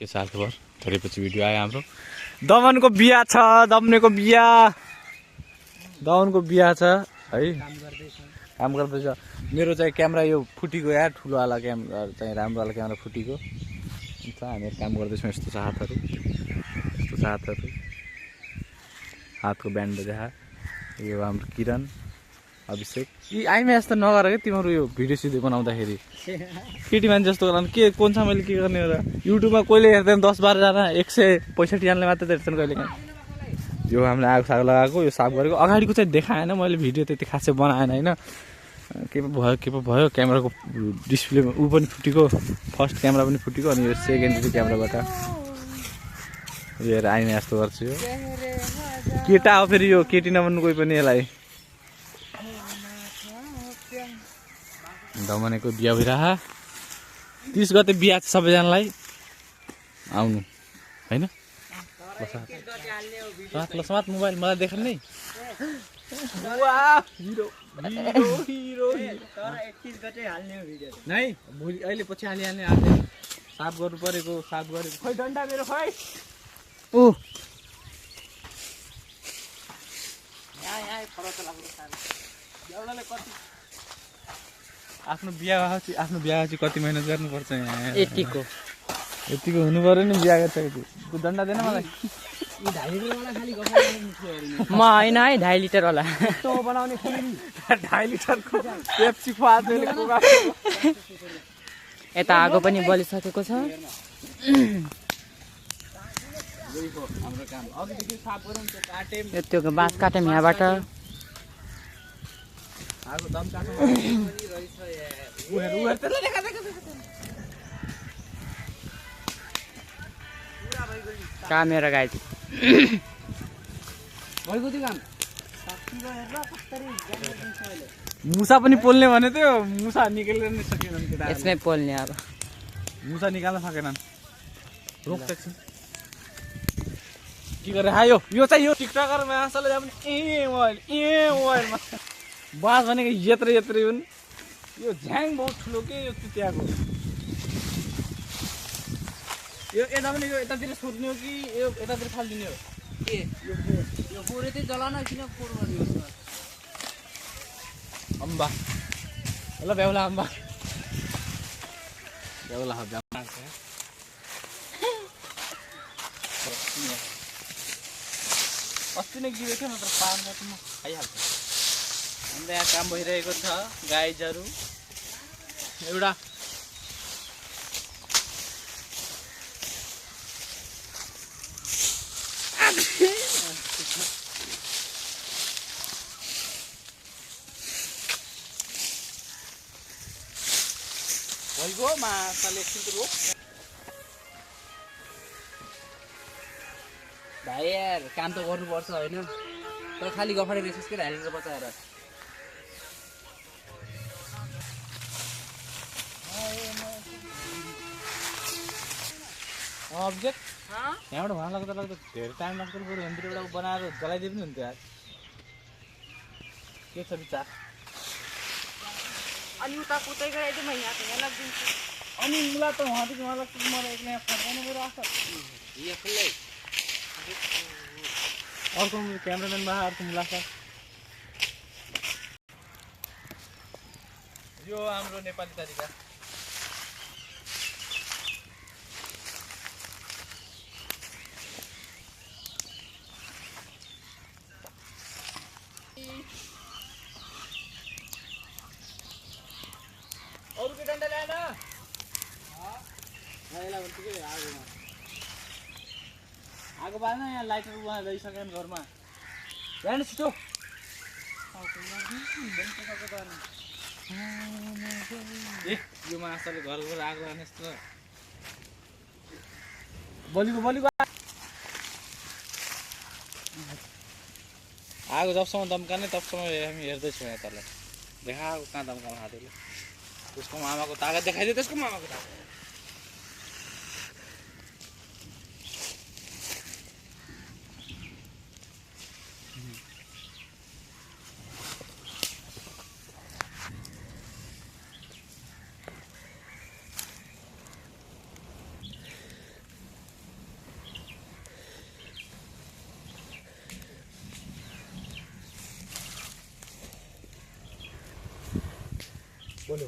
के छ हालखबर धेरैपछि भिडियो आयो हाम्रो दमनको बिहा छ दमनेको बिहा दमनको बिहा छ है काम गर्दैछ मेरो चाहिँ क्यामेरा यो फुटेको यार ठुलोवाला क्यामेरा चाहिँ राम्रोवाला क्यामेरा फुटेको हुन्छ हामीहरू काम गर्दैछौँ यस्तो छ हातहरू हातको ब्यान्ड देखा यो हाम्रो किरण अभिषेक यी आइमा यस्तो नगर क्या तिमीहरू यो भिडियो सिडियो बनाउँदाखेरि केटी मान्छे जस्तो गर्दा के कोन छ मैले के गर्ने र युट्युबमा कोहीले हेर्दैन 10-12 जना 165 जनाले मात्रै हेर्छन् कहिले काहीँ यो हामीले आगो साग लगाएको यो साफ गरेको अगाडिको चाहिँ देखाएन मैले भिडियो त्यति खासै बनाएन होइन के पो भयो क्यामेराको डिस्प्ले ऊ पनि फुटेको फर्स्ट क्यामेरा पनि फुटेको अनि यो सेकेन्डरी क्यामेराबाट यो आइमा यस्तो गर्छु यो केटा हो फेरि यो केटी नबन्नु कोही पनि यसलाई दमनेको बिहा भइरह 30 गते बिहा छ सबैजनालाई आउनु हैन समात मोबाइल मलाई देखाउनु नै वाह हिरो तर 31 गते हाल्ने हो भिडियो नै भोलि अहिले पछि हाल्ने साफ गर्नु परेको साफ गरेको खै डन्डा मेरो खै ओ यहाँ फरक लाग्छ एउटाले कति आफ्नो बिहा चाहिँ कति मेहनत गर्नुपर्छ यहाँ यतिको हुनु पर्यो नि बिहा गर्छ दण्डा दिएन मलाई म होइन है 2.5 लिटर होला बनाउने 2.5 लिटरको पेप्सी खुवाएको यता आगो पनि बलिसकेको छ त्यो बाँस काट्यौँ यहाँबाट कामेरा गाई मुसा पनि पोल्ने भने त्यो मुसा निकालेर नै सकेनन् यसमै पोल्ने अब मुसा निकाल्न सकेनन् रोक सेक्सन के गरेर आयो यो चाहिँ यो टिकटकरमा आसले जाने मोबाइलमा बास भनेको यत्रै हुन् यो झ्याङ बहुत ठुलो के यो चुतियाको यो यता पनि यो यतातिर सोध्ने हो कि यो यतातिर फालिदिने हो के यो पोरे चाहिँ जलाउन किन पोर गर्ने हो अम्बा ल बेहुला अम्बा बेहुला अस्ति नै गिरेको थियो नत्र पार्न त म खाइहाल्छु हाम्रो यहाँ काम भइरहेको छ गाइजहरू एउटा भइगयो माछाले एकछिन त रोक भाइ यार काम त गर्नुपर्छ होइन तर खालि गफाडे रेसेसकै हालेर बचाएर अब्जेक्ट यहाँबाट भन लाग्दा धेरै टाइम लाग्छ बरु हुन्थ्यो एउटा बनाएर जलाइदिए पनि हुन्थ्यो यार के छ विचार अनि उता कुतै गराइदिउँ म यहाँ लगिदिन्छु अनि मलाई त उहाँदेखि मलाई लाग्छ मलाई एक्लै यहाँ फर्काउनु मेरो आशा अर्को क्यामराम्यान बा अर्को मुलासा यो हाम्रो नेपाली तरिका अरू के डन्डा ल्याएन आगो बाल्न यहाँ लाइटर उहाँ ल्याइसक्यो घरमा ल्याएन छिटो ए यो माछाले घर आगो लाने यस्तो बलिको आगो जबसम्म दम्काने तबसम्म हामी हेर्दैछौँ यहाँ तल देखाएको कहाँ दम्काउनु हातले त्यसको मामाको तागत देखाइदियो त्यसको मामाको तागत बोले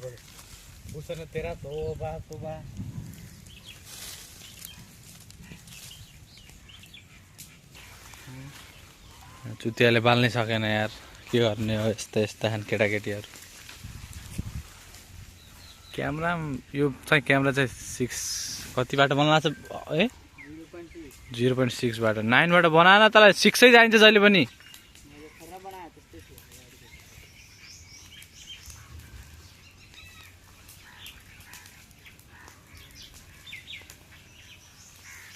भूषण तेरा तोबा तोबा चुतियाले बाल्नै सकेन यार के गर्ने हो यस्ता खान केटाकेटीहरू क्यामेरा यो चाहिँ क्यामेरा चाहिँ 6 कतिबाट बनाएको छ ए 0.6 बाट 9 बाट बनाएन तँलाई 6 जाइन्छ जहिले पनि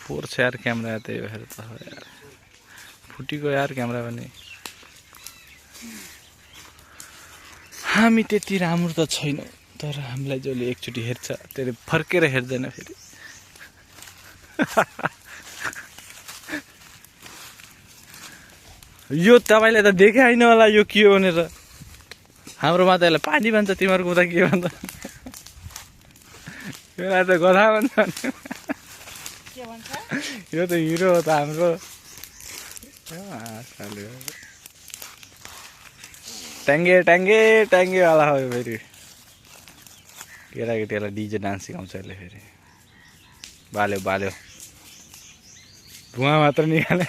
फोर छ यार क्यामेरा त्यही भएर त यार फुटीको यार क्यामेरा पनि हामी त्यति राम्रो त छैनौँ तर हामीलाई जसले एकचोटि हेर्छ त्यसले फर्केर हेर्दैन फेरि यो तपाईँले त देखे होइन होला यो के हो भनेर हाम्रोमा त यसलाई पानी भन्छ तिमीहरूको त के भन्छ यसलाई त गधा भन्छ यो त हिरो हो त हाम्रो ट्याङ्गे ट्याङ्गे ट्याङ्गेवाला हो यो फेरि केटाकेटीहरूलाई डिजे डान्स सिकाउँछ यसले फेरि बाल्यो बाल्यो धुवा मात्र निकाले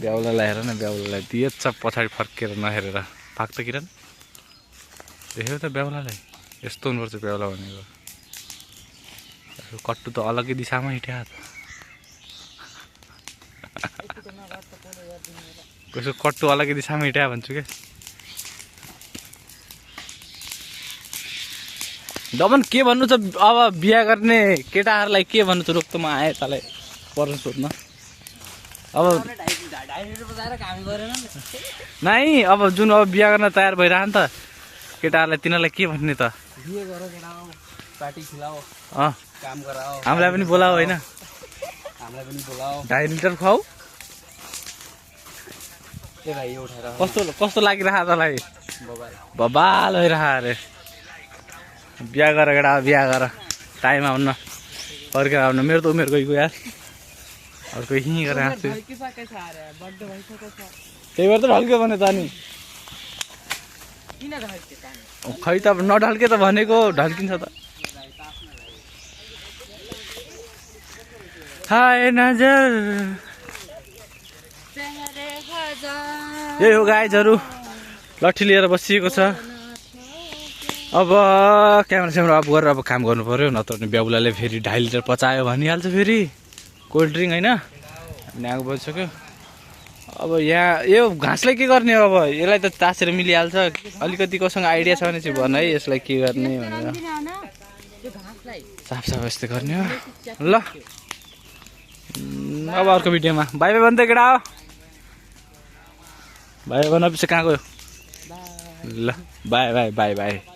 ब्याउलालाई हेर न ब्याउलालाई दिएछ पछाडि फर्केर नहेरेर भाग त किरण देख्यो त ब्याउलालाई यस्तो हुनुपर्छ ब्याउला भनेको कट्टु त अलग्गै दिशामा हिँड्या कसो कट्टु अलग्गै दिशामा हिँड्या भन्छु क्या दमन के भन्नु छ अब बिहा गर्ने केटाहरूलाई के भन्नु छ रोक त म आएँ तँलाई पर्न सोध्न अब नाइ अब जुन अब बिहा गर्न तयार भइरह नि त केटाहरूलाई तिनीहरूलाई के भन्ने त पार्टी खिलाओ काम गराओ हामीलाई पनि बोलाऊ होइन हामीलाई पनि बोलाओ 2.5 लिटर खुवाऊ ए भाइ यो उठाएर कस्तो कस्तो लागिरह तँलाई बबाल भइरह अरे बिहा गर केटा बिहा गर टाइम आउन फर्केर आउन मेरो त उमेर गइगयो यार अर्को हिँ गरेर आएको छु त्यही भएर त ढल्क्यो भने त अनि खै त नढल्के त भनेको ढल्किन्छ त हाय नजर यही हो गाइजहरू लट्ठी लिएर बसिएको छ अब क्यामेरा स्यामेरा अफ गरेर अब काम गर्नु पर्यो नत्र भने ब्याउलाले फेरि 2.5 लिटर पचायो भनिहाल्छ फेरि कोल्ड ड्रिङ्क होइन अनि आगो बजिसक्यो अब यहाँ यो घाँसलाई के गर्ने हो अब यसलाई त तासेर मिलिहाल्छ अलिकति कोसँग आइडिया छ भने चाहिँ भन है यसलाई के गर्ने भनेर साफसफाइ यस्तै गर्ने हो ल अब अर्को भिडियोमा बाई बाई भन्दै केटा हो बाई बाई भन्नु पछि कहाँ गयो ल बाई बाई बाई बाई